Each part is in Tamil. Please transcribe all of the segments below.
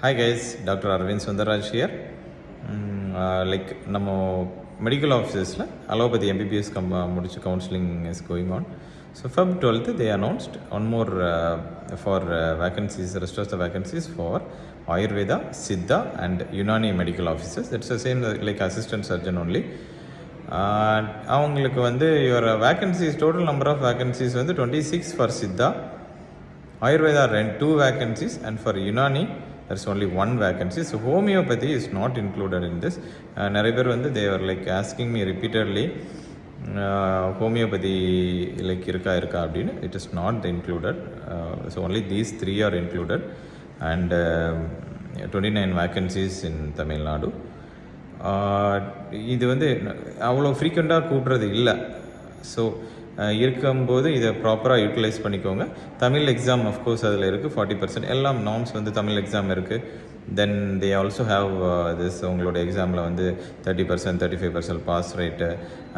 Hi guys, Dr. Arvind Sundaraj here. நம்ம மெடிக்கல் ஆஃபீஸஸில் அலோபதி எம்பிபிஎஸ் முடிச்சு counselling is going on. So Feb 12th they announced one more for vacancies, rest of the vacancies for Ayurveda, Siddha and Unani medical officers. That's the same like assistant surgeon only. அவங்களுக்கு வந்து your vacancies, total number of vacancies வந்து 26 for Siddha, Ayurveda 2 vacancies, and for Unani there's only 1 vacancy. So homeopathy is not included in this. நிறைய பேர் வந்து they were like asking me repeatedly homeopathy like இருக்கா அப்படின்னு. It is not included. So only these 3 are included, and 29 vacancies in Tamil Nadu. இது வந்து அவ்வளோ ஃப்ரீக்வெண்ட்டாக கூட்டுறது இல்லை. ஸோ இருக்கும்போது இதை ப்ராப்பராக யூட்டிலைஸ் பண்ணிக்கோங்க. தமிழ் எக்ஸாம் அஃப்கோர்ஸ் அதில் இருக்குது 40%. எல்லாம் நார்ம்ஸ் வந்து தமிழ் எக்ஸாம் இருக்குது. Then they also have this உங்களோட எக்ஸாமில் வந்து 30%, 35% pass rate,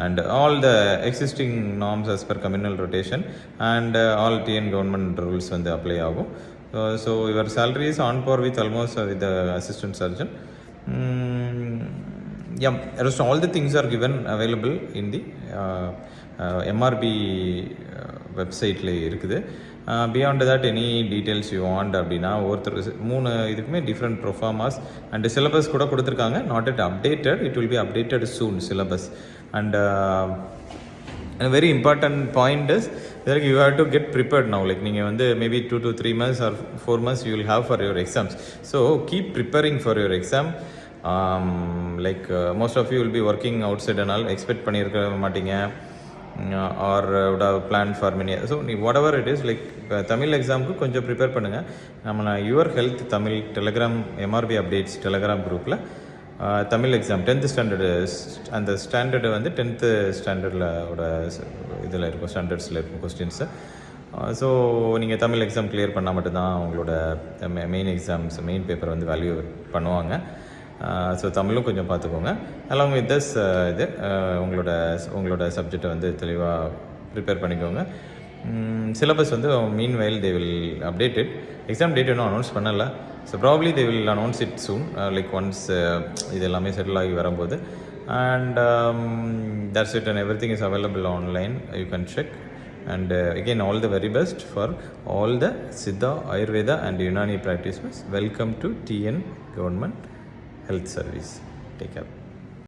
and all the existing norms as per communal rotation and all TN government rules வந்து அப்ளை ஆகும். So your salary is on par with almost with the assistant surgeon. Rest all the things are given available in the MRB வெப்சைட்டில் இருக்குது. Beyond that any details you want அப்படின்னா ஒருத்தர் 3 இதுக்குமே டிஃப்ரெண்ட் ப்ரொஃபார்மாஸ் அண்ட் சிலபஸ் கூட கொடுத்துருக்காங்க. Not it updated, it will be updated soon syllabus. And very important point is இதற்கு you have to get prepared now. Like நீங்கள் வந்து maybe 2 to 3 months or 4 months you will have for your exams. So keep preparing for your exam. Most of you will be working outside and all, expect பண்ணியிருக்க மாட்டீங்க or would have planned for many. So நீ whatever it is, like Tamil எக்ஸாமுக்கு கொஞ்சம் ப்ரிப்பேர் பண்ணுங்கள். நம்ம your health Tamil Telegram MRB updates Telegram குரூப்பில் தமிழ் எக்ஸாம் 10th ஸ்டாண்டர்டு அந்த ஸ்டாண்டர்டு வந்து 10th ஸ்டாண்டர்டில் இதில் இருக்கும், ஸ்டாண்டர்ட்ஸில் இருக்கும் கொஸ்டின்ஸு. ஸோ நீங்கள் தமிழ் எக்ஸாம் கிளியர் பண்ணால் மட்டும்தான் உங்களோட மெயின் எக்ஸாம்ஸ் மெயின் பேப்பர் வந்து வேல்யூ பண்ணுவாங்க. ஸோ தமிழும் கொஞ்சம் பார்த்துக்கோங்க. அலாங் வித் திஸ் இது உங்களோட சப்ஜெக்டை வந்து தெளிவாக ப்ரிப்பேர் பண்ணிக்கோங்க. சிலபஸ் வந்து meanwhile they will updated. Exam date இன்னும் அனௌன்ஸ் பண்ணலை. So probably they will announce it soon, like once இது எல்லாமே செட்டில் ஆகி வரும்போது. And that's it, and everything is available online, you can check. And again, all the very best for all the Siddha, Ayurveda and Unani practitioners. Welcome to TN Government Health Service. Take care.